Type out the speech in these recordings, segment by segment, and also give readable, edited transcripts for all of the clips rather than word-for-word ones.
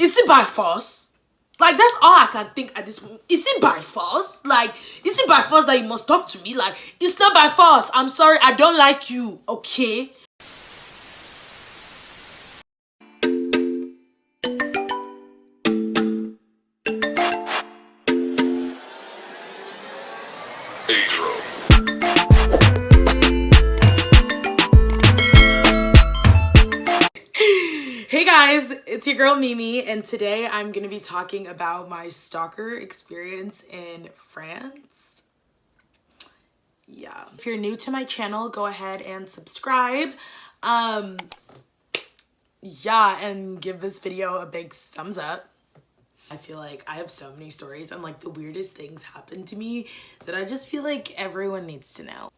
is it by force? Like, that's all I can think at this moment. Is it by force? Like, is it by force that you must talk to me? Like, it's not by force. I'm sorry, I don't like you, okay? Hey guys, it's your girl Mimi, and today I'm gonna be talking about my stalker experience in France. Yeah, if you're new to my channel, go ahead and subscribe. Yeah, and give this video a big thumbs up. I feel like I have so many stories and like the weirdest things happen to me that I just feel like everyone needs to know.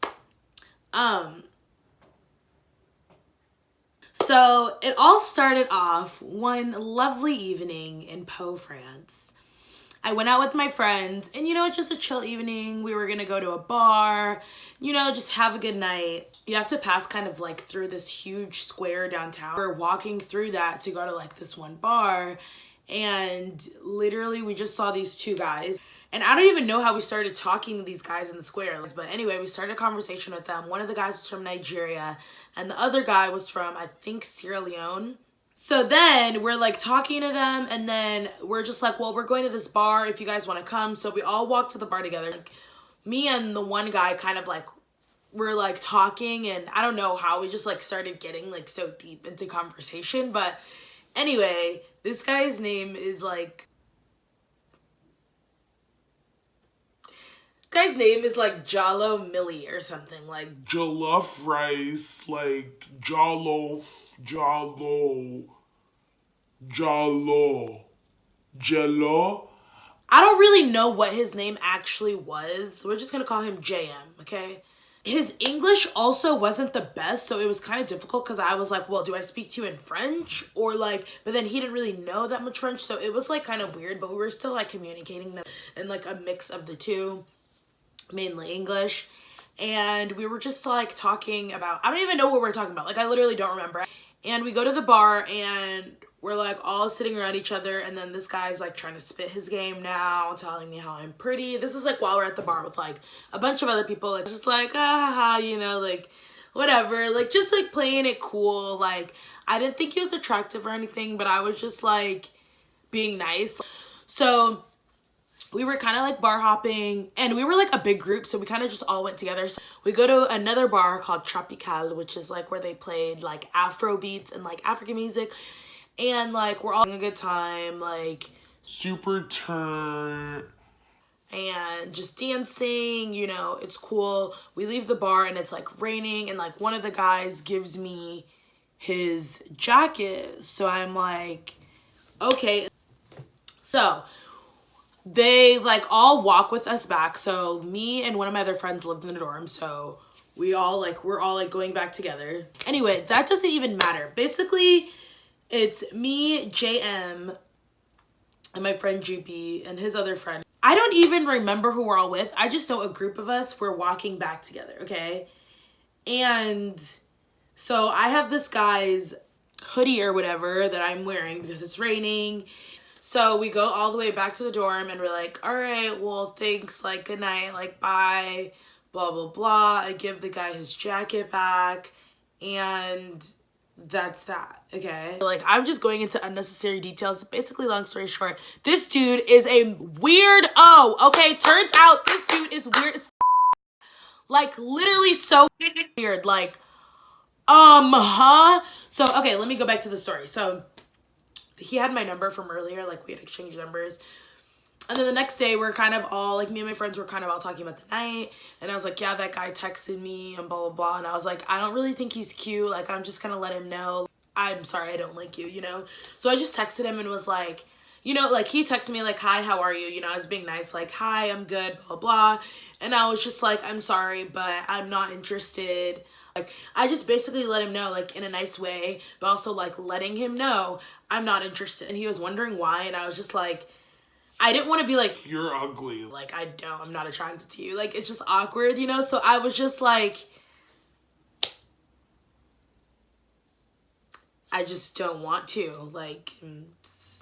So it all started off one lovely evening in Pau, France. I went out with my friends and, just a chill evening. We were gonna go to a bar, just have a good night. You have to pass kind of like through this huge square downtown. We're walking through that to go to like this one bar, and literally we just saw these two guys. And I don't even know how we started talking to these guys in the square. But anyway, we started a conversation with them. One of the guys was from Nigeria, and the other guy was from, I think, Sierra Leone. So then we're like talking to them, and then we're just like, well, we're going to this bar if you guys want to come. So we all walked to the bar together. Like, me and the one guy kind of like, we're like talking, and I don't know how we just like started getting like so deep into conversation. But anyway, this guy's name is like, Jalo Millie or something, like jollof rice, like jollo, jello. I don't really know what his name actually was. We're just gonna call him JM, okay? His English also wasn't the best, so it was kind of difficult because I was like, well, do I speak to you in French? Or like, but then he didn't really know that much French, so it was like kind of weird, but we were still like communicating in like a mix of the two, mainly English. And we were just like talking about, I don't even know what we're talking about. Like, I literally don't remember. And we go to the bar and we're like all sitting around each other, and then this guy's like trying to spit his game now, telling me how I'm pretty. This is like while we're at the bar with like a bunch of other people, like just like, like whatever, like just like playing it cool. Like, I didn't think he was attractive or anything, but I was just like being nice. So we were kind of like bar hopping, and we were like a big group, so we kind of just all went together. So we go to another bar called Tropical, which is like where they played like Afro beats and like African music, and like we're all having a good time, like super turn and just dancing, it's cool. We leave the bar and it's like raining, and like one of the guys gives me his jacket, so I'm like, okay. So they like all walk with us back. So me and one of my other friends lived in the dorm, so we're all like going back together. Anyway, that doesn't even matter. Basically, it's me, JM, and my friend GP and his other friend. I don't even remember who we're all with. I just know a group of us were walking back together, okay? And so I have this guy's hoodie or whatever that I'm wearing because it's raining. So we go all the way back to the dorm, and we're like, all right, well, thanks, like, good night, like, bye, blah, blah, blah. I give the guy his jacket back, and that's that, okay? Like, I'm just going into unnecessary details. Basically, long story short, this dude is a weirdo, okay? Turns out this dude is weird as like, literally so weird, like, So, okay, let me go back to the story. So he had my number from earlier, like we had exchanged numbers. And then the next day we're kind of all, like me and my friends were kind of all talking about the night. And I was like, yeah, that guy texted me and blah, blah, blah. And I was like, I don't really think he's cute. Like, I'm just gonna let him know, I'm sorry, I don't like you, So I just texted him and was like, like he texted me like, hi, how are you? I was being nice, like, hi, I'm good, blah, blah. And I was just like, I'm sorry, but I'm not interested. Like, I just basically let him know, like, in a nice way, but also, like, letting him know I'm not interested. And he was wondering why, and I was just like, I didn't want to be like, you're ugly. Like, I'm not attracted to you. Like, it's just awkward, So I was just like, I just don't want to. Like,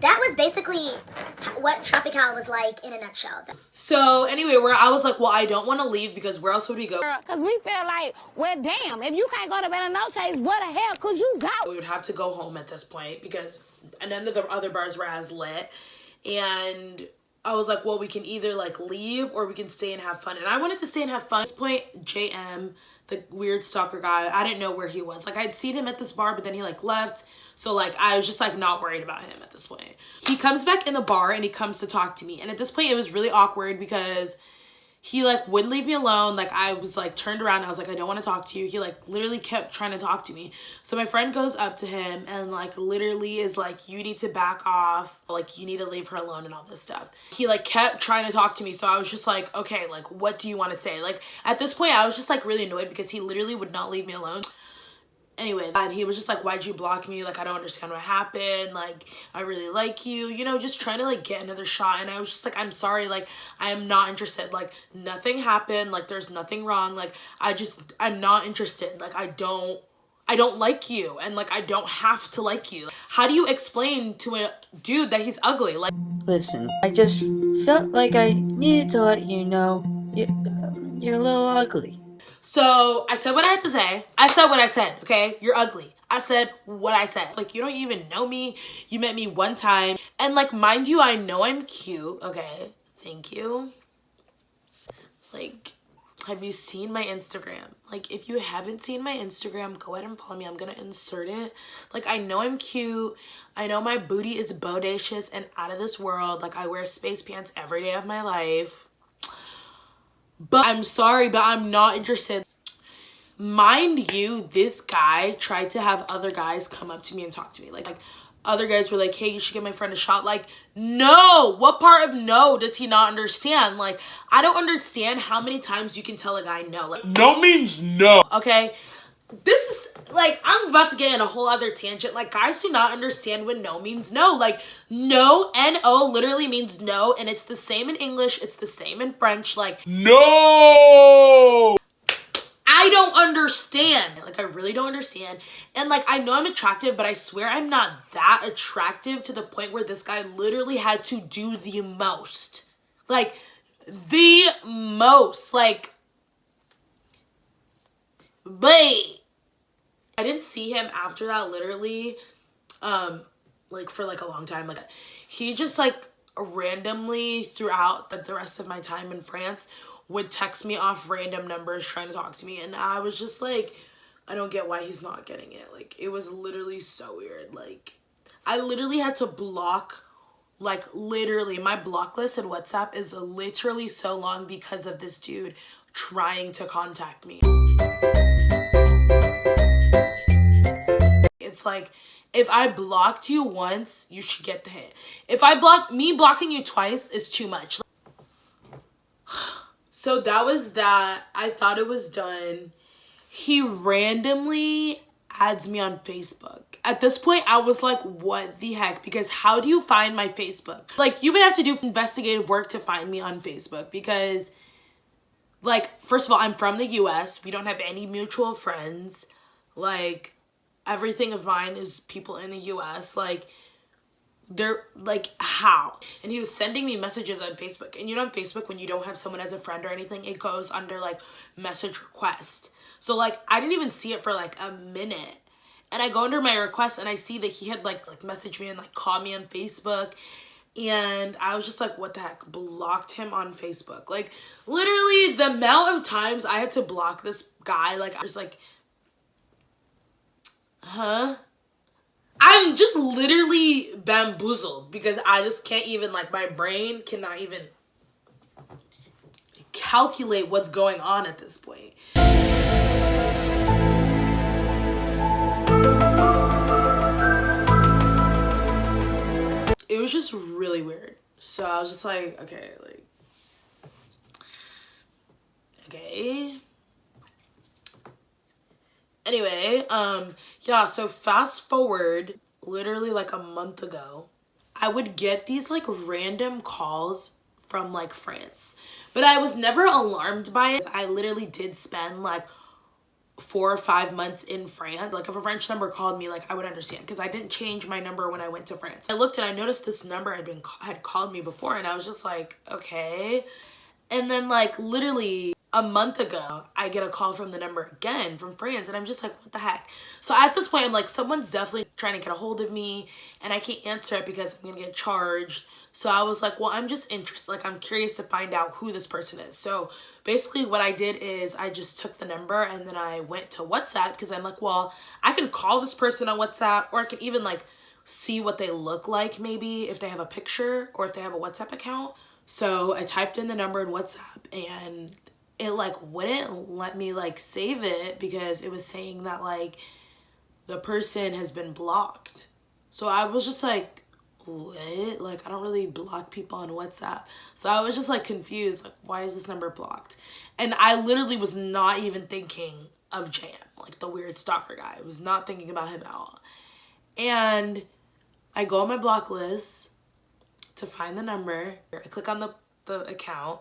That was basically what Tropical was like in a nutshell. So anyway, where I was like, well, I don't want to leave because where else would we go? Because we feel like, well, damn, if you can't go to bed and no chase, where the hell could you go? We would have to go home at this point because none of the other bars were as lit. And I was like, well, we can either like leave or we can stay and have fun. And I wanted to stay and have fun. At this point, JM, the weird stalker guy, I didn't know where he was. Like, I'd seen him at this bar, but then he like left. So like, I was just like not worried about him at this point. He comes back in the bar and he comes to talk to me. And at this point, it was really awkward because he like wouldn't leave me alone. Like, I was like turned around. I was like, I don't want to talk to you. He like literally kept trying to talk to me. So my friend goes up to him and like literally is like, you need to back off. Like, you need to leave her alone and all this stuff. He like kept trying to talk to me. So I was just like, okay, like, what do you want to say? Like, at this point, I was just like really annoyed because he literally would not leave me alone. Anyway, and he was just like, why'd you block me? Like, I don't understand what happened. Like, I really like you, you know, just trying to like get another shot. And I was just like, I'm sorry. Like, I am not interested. Like, nothing happened. Like, there's nothing wrong. Like, I'm not interested. Like, I don't like you. And like, I don't have to like you. How do you explain to a dude that he's ugly? Like, listen, I just felt like I needed to let you know you're a little ugly. so I said what I had to say. I said what I said, okay? You're ugly. I said what I said. Like, you don't even know me. You met me one time. And like, mind you, I know I'm cute, okay? Thank you. Like, have you seen my Instagram? Like, if you haven't seen my Instagram, go ahead and follow me. I'm gonna insert it. Like, I know I'm cute. I know my booty is bodacious and out of this world. Like, I wear space pants every day of my life. But I'm sorry, but I'm not interested. Mind you, this guy tried to have other guys come up to me and talk to me. Like other guys were like, hey, you should give my friend a shot. Like, no. What part of no does he not understand? Like, I don't understand how many times you can tell a guy no. Like, No means no. okay? This is, like, I'm about to get in a whole other tangent. Like, guys do not understand when no means no. Like, no, N-O, literally means no, and it's the same in English. It's the same in French. Like, no. I don't understand. Like, I really don't understand. And, like, I know I'm attractive, but I swear I'm not that attractive to the point where this guy literally had to do the most. Like, the most. Like, wait. I didn't see him after that, literally, like, for, like, a long time. Like, he just, like, randomly throughout the rest of my time in France would text me off random numbers trying to talk to me. And I was just like, I don't get why he's not getting it. Like, it was literally so weird. Like, I literally had to block, like, literally, my block list in WhatsApp is literally so long because of this dude trying to contact me. It's like, if I blocked you once, you should get the hit. If me blocking you twice is too much. So that was that. I thought it was done. He randomly adds me on Facebook. At this point, I was like, what the heck? Because how do you find my Facebook? Like, you would have to do investigative work to find me on Facebook because, like, first of all, I'm from the US. We don't have any mutual friends. Like, everything of mine is people in the US. Like, they're like, how? And he was sending me messages on Facebook. And you know, on Facebook, when you don't have someone as a friend or anything, it goes under like message request. So like, I didn't even see it for like a minute. And I go under my request and I see that he had like messaged me and like called me on Facebook. And I was just like, what the heck? Blocked him on Facebook. Like, literally the amount of times I had to block this guy, like, I was like, huh? I'm just literally bamboozled because I just can't even, like, my brain cannot even calculate what's going on at this point. It was just really weird. So I was just like, okay, like, okay. Anyway, yeah, so fast forward, literally like a month ago, I would get these like random calls from like France. But I was never alarmed by it. I literally did spend like 4 or 5 months in France. Like if a French number called me, like I would understand because I didn't change my number when I went to France. I looked and I noticed this number had called me before and I was just like, okay. And then like literally a month ago, I get a call from the number again from France and I'm just like, what the heck? So at this point, I'm like, someone's definitely trying to get a hold of me and I can't answer it because I'm gonna get charged. So I was like, well, I'm just interested. Like, I'm curious to find out who this person is. So basically what I did is I just took the number and then I went to WhatsApp because I'm like, well, I can call this person on WhatsApp or I can even like see what they look like maybe if they have a picture or if they have a WhatsApp account. So I typed in the number in WhatsApp and it like wouldn't let me like save it because it was saying that like the person has been blocked. So I was just like, what? Like, I don't really block people on WhatsApp. So I was just like confused, like, why is this number blocked? And I literally was not even thinking of Jam, like the weird stalker guy. I was not thinking about him at all. And I go on my block list to find the number. I click on the account.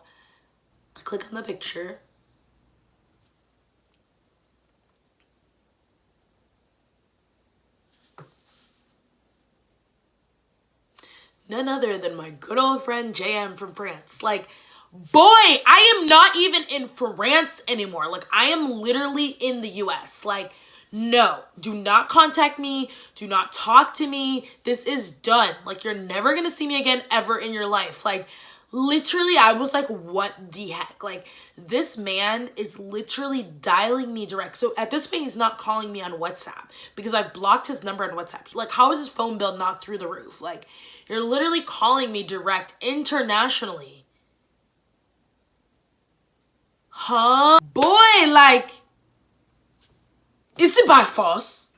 I click on the picture. None other than my good old friend JM from France. Like, boy, I am not even in France anymore. Like, I am literally in the US. Like, no, do not contact me. Do not talk to me. This is done. Like, you're never gonna see me again ever in your life. Like, literally, I was like, what the heck? Like, this man is literally dialing me direct. So at this point, he's not calling me on WhatsApp because I've blocked his number on WhatsApp. Like, how is his phone bill not through the roof? Like, you're literally calling me direct internationally. Huh? Boy, like, is it by force?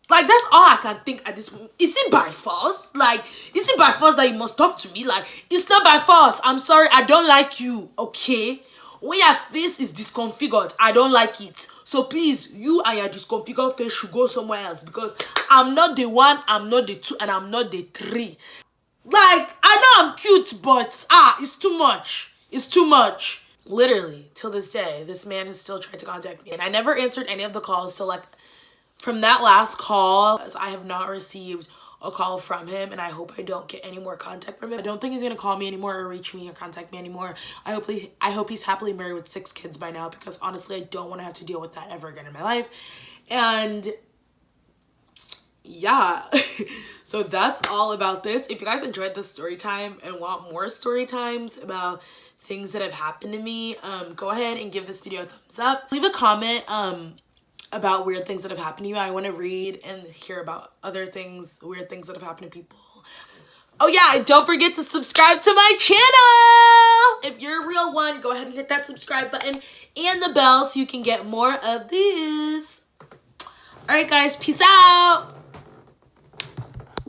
Like, that's all I can think at this moment. Is it by force? Like, is it by force that you must talk to me? Like, it's not by force. I'm sorry, I don't like you, okay? When your face is disconfigured, I don't like it. So please, you and your disconfigured face should go somewhere else, because I'm not the 1, I'm not the 2, and I'm not the 3. Like, I know I'm cute, but it's too much. It's too much. Literally, till this day, this man has still tried to contact me, and I never answered any of the calls. So like, from that last call, I have not received a call from him, and I hope I don't get any more contact from him. I don't think he's gonna call me anymore or reach me or contact me anymore. I hope he's happily married with 6 kids by now, because honestly, I don't want to have to deal with that ever again in my life. And yeah, so that's all about this. If you guys enjoyed this story time and want more story times about things that have happened to me, go ahead and give this video a thumbs up. Leave a comment about weird things that have happened to you. I want to read and hear about other things, weird things that have happened to people. Oh yeah, and don't forget to subscribe to my channel. If you're a real one, go ahead and hit that subscribe button and the bell so you can get more of this. All right, guys, peace out.